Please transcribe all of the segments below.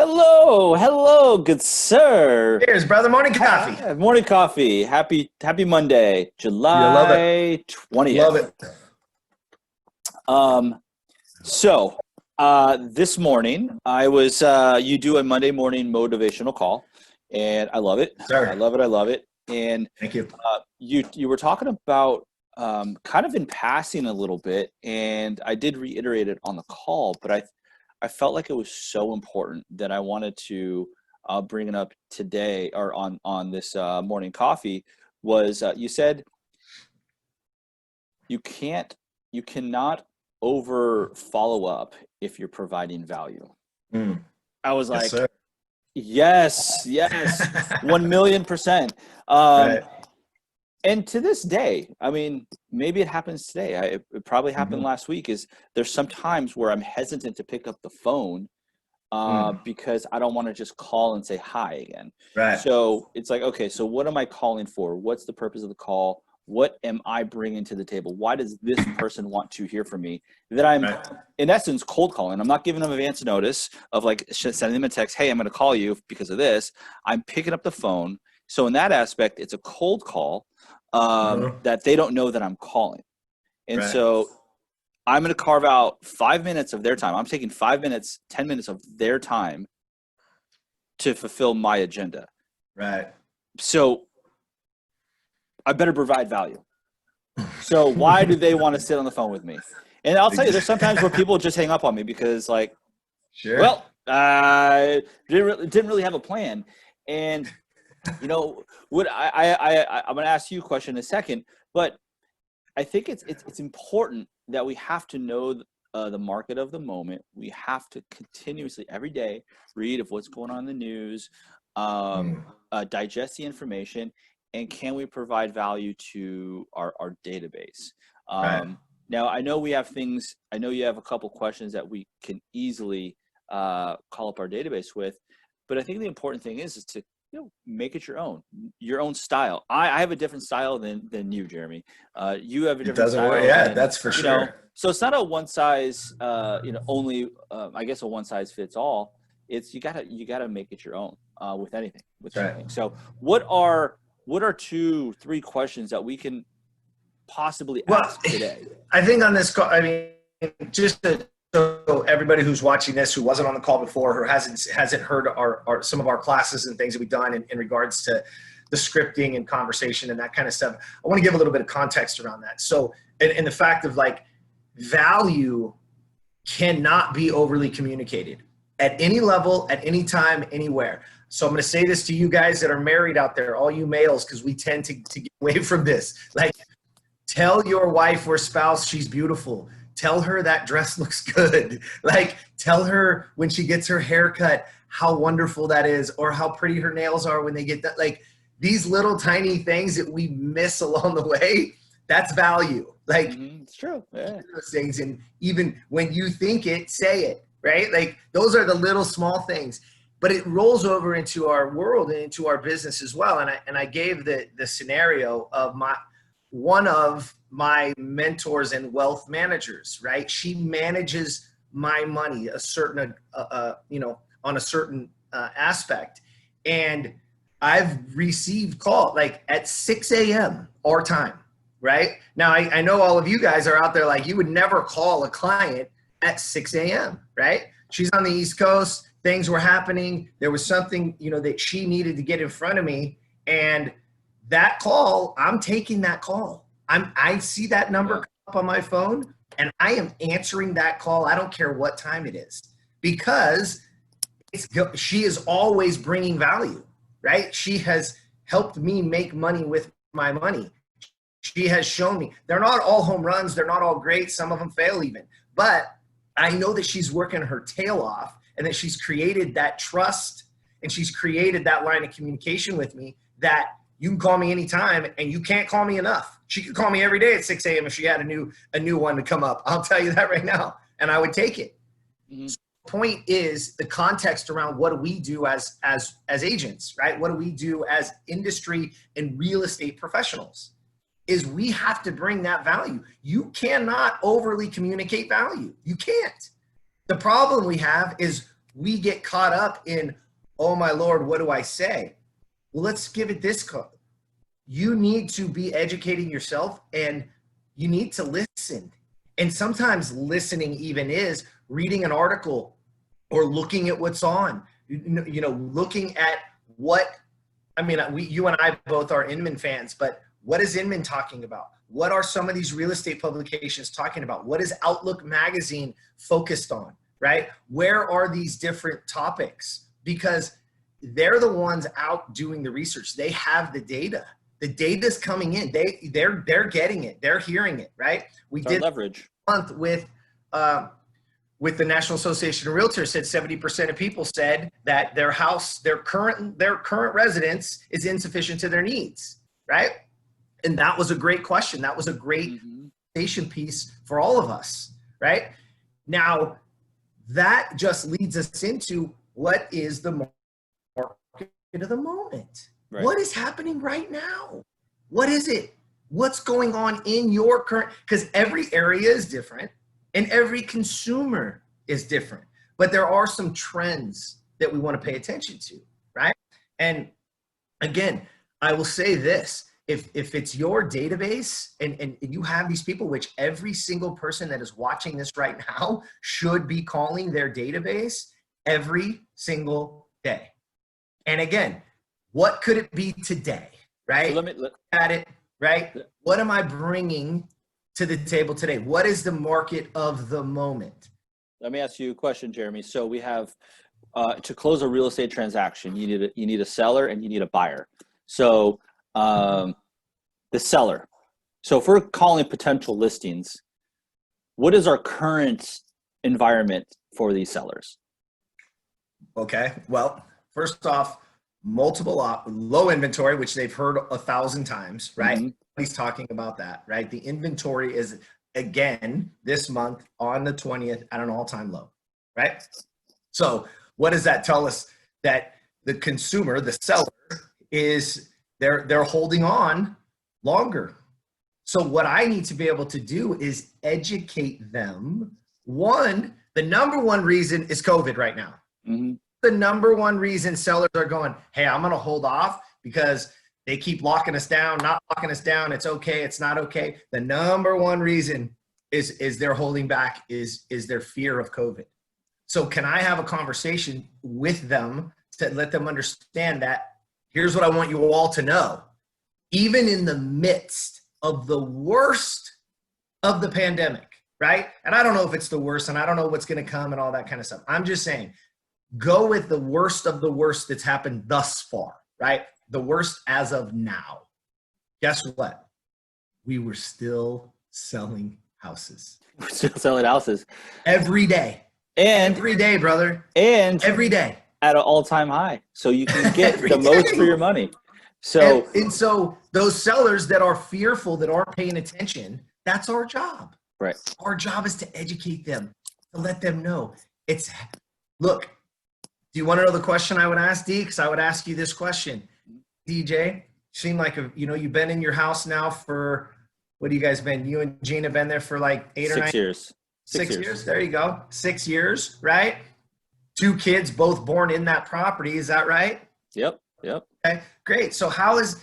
Hello, hello, good sir. Cheers, brother. Morning coffee. Morning coffee. Happy Monday, You love it. July Love 20th. it. Um, so this morning I was you do a Monday morning motivational call, and I love it. Sir. I love it. I love it. And Thank you. you were talking about kind of in passing a little bit, and I did reiterate it on the call, but I felt like it was so important that I wanted to bring it up today or on this morning coffee. Was you said you cannot over follow up if you're providing value. Mm. I was Yes, like, sir. yes, 1,000,000%. Right. And to this day, I mean, maybe it happens today. It probably happened Mhm. last week. Is there's some times where I'm hesitant to pick up the phone Mm. because I don't want to just call and say hi again. Right. So it's like, okay, so what am I calling for? What's the purpose of the call? What am I bringing to the table? Why does this person want to hear from me? That I'm, Right. in essence, cold calling. I'm not giving them advance notice of like sending them a text, hey, I'm going to call you because of this. I'm picking up the phone. So in that aspect, it's a cold call Uh-huh. that they don't know that I'm calling. And Right. so I'm going to carve out 5 minutes of their time. I'm taking 5 minutes, 10 minutes of their time to fulfill my agenda. Right. So I better provide value. So why do they want to sit on the phone with me? And I'll tell you, there's sometimes where people just hang up on me because like, Sure. well, I didn't really have a plan. And, you know, I'm going to ask you a question in a second, but I think it's important that we have to know the market of the moment. We have to continuously every day read of what's going on in the news, Mm. digest the information, and can we provide value to our database? Right. Now I know we have things. I know you have a couple questions that we can easily call up our database with, but I think the important thing is to make it your own style. I have a different style than you, Jeremy. You have a It different doesn't work. style Yeah, than, that's for sure. so it's not a one size, only, I guess a one size fits all. It's, you gotta make it your own, with Right. anything. So what are 2, 3 questions that we can possibly Well, ask today? I think on this call, I mean, just so everybody who's watching this, who wasn't on the call before, who hasn't heard our some of our classes and things that we've done in regards to the scripting and conversation and that kind of stuff, I want to give a little bit of context around that. So, and the fact of like value cannot be overly communicated at any level, at any time, anywhere. So I'm going to say this to you guys that are married out there, all you males, because we tend to get away from this. Like, tell your wife or spouse she's beautiful. Tell her that dress looks good. Like, tell her when she gets her hair cut how wonderful that is, or how pretty her nails are when they get that. Like, these little tiny things that we miss along the way, that's value. Like, It's true. Yeah. those things, and even when you think it, say it, right? Like, those are the little small things, but it rolls over into our world and into our business as well. And I gave the scenario of one of my mentors and wealth managers, right? She manages my money a certain on a certain aspect, and I've received call like at 6 a.m. our time. Right now, I know all of you guys are out there like, you would never call a client at 6 a.m. Right? She's on the East Coast. Things were happening. There was something, that she needed to get in front of me. And that call, I'm taking that call. I see that number come up on my phone, and I am answering that call. I don't care what time it is, because she is always bringing value, right? She has helped me make money with my money. She has shown me they're not all home runs. They're not all great. Some of them fail even. But I know that she's working her tail off, and that she's created that trust, and she's created that line of communication with me that you can call me anytime, and you can't call me enough. She could call me every day at 6 a.m. if she had a new one to come up. I'll tell you that right now, and I would take it. Mm-hmm. So the point is the context around what do we do as agents, right? What do we do as industry and real estate professionals? Is we have to bring that value. You cannot overly communicate value. You can't. The problem we have is we get caught up in, oh my Lord, what do I say? Well, let's give it this code. You need to be educating yourself, and you need to listen. And sometimes listening even is reading an article or looking at what's on, looking at what, I mean, you and I both are Inman fans, but what is Inman talking about? What are some of these real estate publications talking about? What is Outlook Magazine focused on, right? Where are these different topics? Because they're the ones out doing the research. They have the data. The data's coming in. They're getting it. They're hearing it, right? We did leverage a month with the National Association of Realtors. Said 70% of people said that their house, their current residence is insufficient to their needs, right? And that was a great question. That was a great station piece for all of us, right? Now, that just leads us into what is the market of the moment. Right. What is happening right now? What is it? What's going on in your current, because every area is different and every consumer is different, but there are some trends that we want to pay attention to, right? And again, I will say this, if it's your database and you have these people, which every single person that is watching this right now should be calling their database every single day. And again, what could it be today, right? So look at it, right? What am I bringing to the table today? What is the market of the moment? Let me ask you a question, Jeremy. So we have, to close a real estate transaction, you need a seller and you need a buyer. So the seller. So if we're calling potential listings, what is our current environment for these sellers? Okay, well, first off, multiple low inventory, which they've heard 1,000 times, right? He's talking about that, right? The inventory is, again, this month on the 20th at an all-time low, right? So what does that tell us? That the consumer, the seller, is they're holding on longer. So what I need to be able to do is educate them. One, the number one reason is COVID right now. The number one reason sellers are going, hey, I'm going to hold off because they keep locking us down, not locking us down. It's okay. It's not okay. The number one reason is they're holding back is their fear of COVID. So can I have a conversation with them to let them understand that here's what I want you all to know. Even in the midst of the worst of the pandemic, right? And I don't know if it's the worst and I don't know what's going to come and all that kind of stuff. I'm just saying, go with the worst of the worst that's happened thus far, right? The worst as of now. Guess what? We were still selling houses. We're still selling houses. Every day. And every day, brother. And every day. At an all-time high. So you can get the most for your money. So and so those sellers that are fearful, that aren't paying attention, that's our job. Right. Our job is to educate them, to let them know. Look, do you want to know the question I would ask, D? Because I would ask you this question. DJ, seem like you've been in your house now for, what have you guys been? You and Gina been there for like 8 or 9 years. 6 years. There you go. 6 years, right? 2 kids, both born in that property. Is that right? Yep. Okay, great. So how is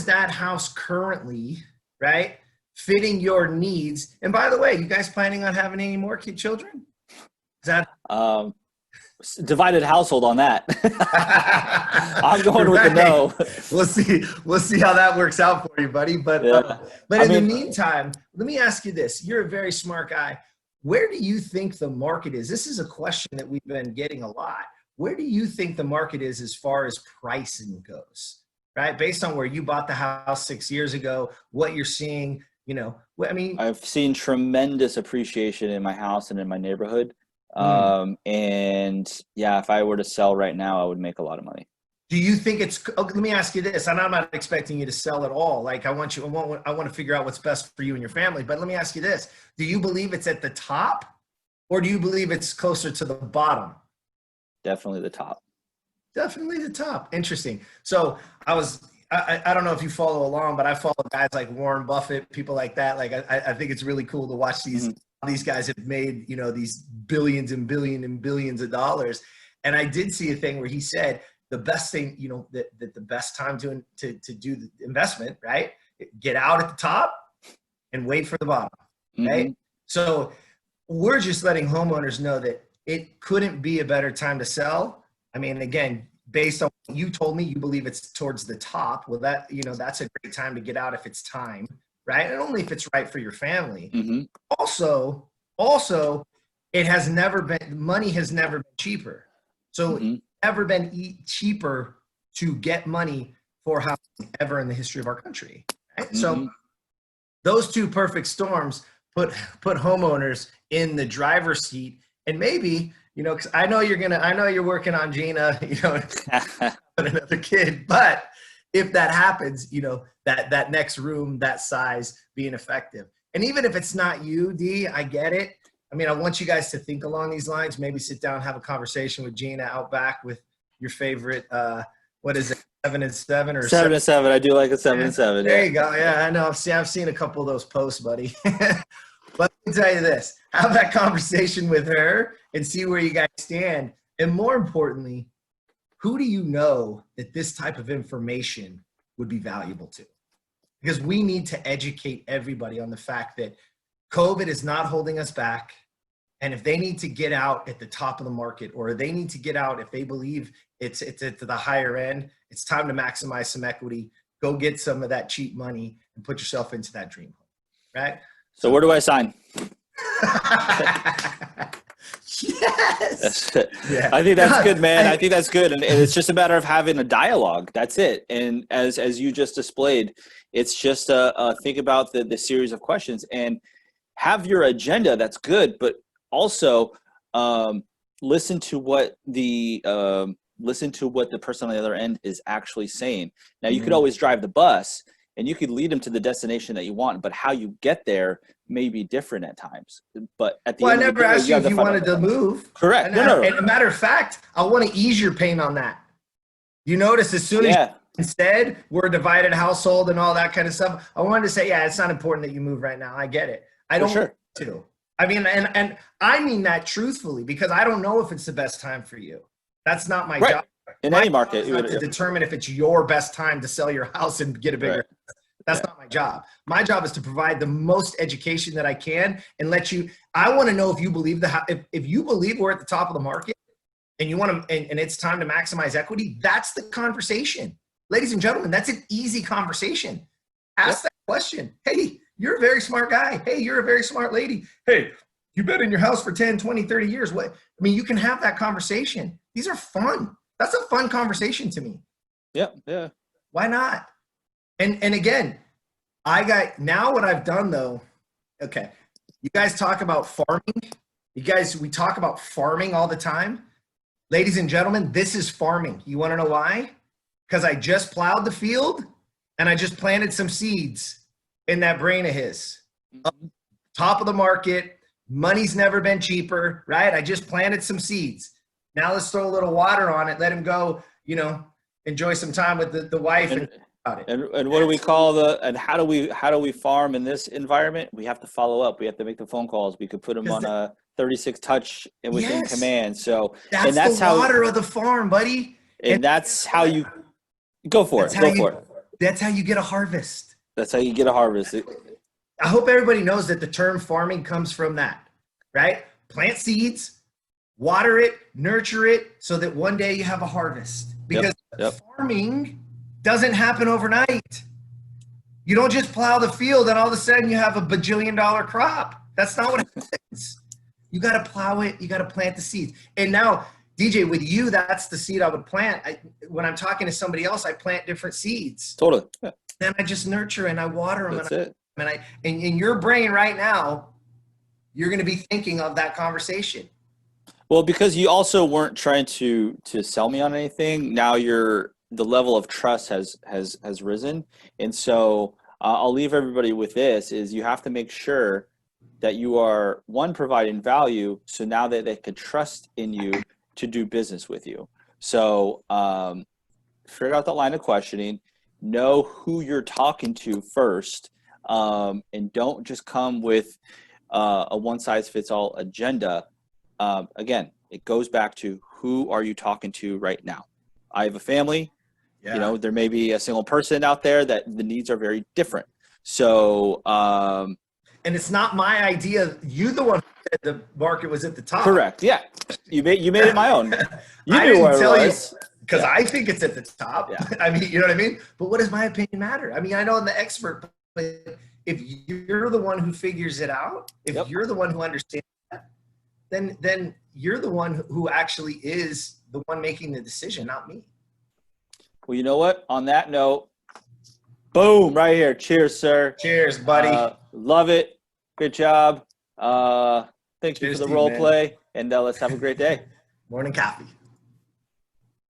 that house currently, right, fitting your needs? And by the way, you guys planning on having any more children? Is that divided household on that? I'm going with the no. We'll see how that works out for you, buddy. But in the meantime, let me ask you this. You're a very smart guy. Where do you think the market is? This is a question that we've been getting a lot. Where do you think the market is as far as pricing goes, right? Based on where you bought the house 6 years ago, what you're seeing, I've seen tremendous appreciation in my house and in my neighborhood. And yeah, if I were to sell right now, I would make a lot of money. Do you think let me ask you this, and I'm not expecting you to sell at all. Like I want to figure out what's best for you and your family, but let me ask you this. Do you believe it's at the top or do you believe it's closer to the bottom? Definitely the top. Definitely the top. Interesting. So I don't know if you follow along, but I follow guys like Warren Buffett, people like that. Like I think it's really cool to watch these these guys have made, these billions and billions of dollars. And I did see a thing where he said the best thing, that the best time to do the investment, right? Get out at the top and wait for the bottom, right? So we're just letting homeowners know that it couldn't be a better time to sell. I mean, again, based on what you told me, you believe it's towards the top. Well, that's a great time to get out if it's time, right? And only if it's right for your family. Also, money has never been cheaper. So it's never been cheaper to get money for housing ever in the history of our country. Right? So those two perfect storms put homeowners in the driver's seat. And maybe, because I know you're working on Gina, another kid, but if that happens, that next room, that size being effective. And even if it's not you, D, I get it. I mean, I want you guys to think along these lines, maybe sit down, have a conversation with Gina out back with your favorite, what is it? 7 and 7 or 7 and 7. I do like a 7 and 7. There you go. Yeah, I know. I've seen a couple of those posts, buddy. But let me tell you this, have that conversation with her and see where you guys stand. And more importantly, who do you know that this type of information would be valuable to? Because we need to educate everybody on the fact that COVID is not holding us back. And if they need to get out at the top of the market, or they need to get out if they believe it's at the higher end, it's time to maximize some equity. Go get some of that cheap money and put yourself into that dream home, right? So where do I sign? Yes. Yeah. I think that's good, man. I think that's good. And it's just a matter of having a dialogue. That's it. And as you just displayed, it's just think about the series of questions and have your agenda. That's good. But also listen to what the person on the other end is actually saying. Now you could always drive the bus and you could lead them to the destination that you want, but how you get there may be different at times. But at the end I of the never day, asked you if you wanted to move. Correct. No. And a matter of fact, I want to ease your pain on that. You notice as soon as you said we're a divided household and all that kind of stuff, I wanted to say, yeah, it's not important that you move right now. I get it. I don't want to. I mean, and I mean that truthfully, because I don't know if it's the best time for you. That's not my job. In any market, you have to determine if it's your best time to sell your house and get a bigger. That's not my job. My job is to provide the most education that I can and let you. I want to know if you believe if you believe we're at the top of the market and you want to, and it's time to maximize equity. That's the conversation, ladies and gentlemen. That's an easy conversation. Ask that question. Hey, you're a very smart guy. Hey, you're a very smart lady. Hey, you've been in your house for 10, 20, 30 years. What? I mean, you can have that conversation. These are fun. That's a fun conversation to me. Yeah. Why not? And again, now what I've done though, okay, you guys talk about farming. We talk about farming all the time. Ladies and gentlemen, this is farming. You want to know why? Because I just plowed the field and I just planted some seeds in that brain of his. Top of the market, money's never been cheaper, right? I just planted some seeds. Now let's throw a little water on it. Let him go, enjoy some time with the wife and what do we call and how do we farm in this environment? We have to follow up. We have to make the phone calls. We could put them on a 36 touch and within command. So that's the water of the farm, buddy. And that's how you go for it. That's how you get a harvest. That's how you get a harvest. I hope everybody knows that the term farming comes from that, right? Plant seeds, water it, nurture it, so that one day you have a harvest. Because farming doesn't happen overnight. You don't just plow the field and all of a sudden you have a bajillion-dollar crop. That's not what happens. You got to plow it. You got to plant the seeds. And now, DJ, with you, that's the seed I would plant. When I'm talking to somebody else, I plant different seeds. Totally. Yeah. Then I just nurture and I water them. That's it. And in your brain right now, you're going to be thinking of that conversation. Well, because you also weren't trying to sell me on anything. Now the level of trust has risen. And so I'll leave everybody with this is you have to make sure that you are providing value. So now that they can trust in you to do business with you. So figure out the line of questioning, know who you're talking to first. And don't just come with a one-size-fits-all agenda. Again, it goes back to who are you talking to right now? I have a family. Yeah. You know, there may be a single person out there that the needs are very different. So, and it's not my idea. You the one who said the market was at the top. correct. Yeah. You made it my own. You I knew didn't where tell it you was. because I think it's at the top. Yeah. I mean, you know what I mean? But what does my opinion matter? I mean, I know I'm the expert, but if you're the one who figures it out, if Yep. you're the one who understands that, then you're the one who actually is the one making the decision, not me. Well, you know what? On that note, boom, right here. Cheers, sir. Cheers, buddy. Love it. Good job. Thank you Cheers for the to you, role man. play, and let's have a great day. Morning coffee.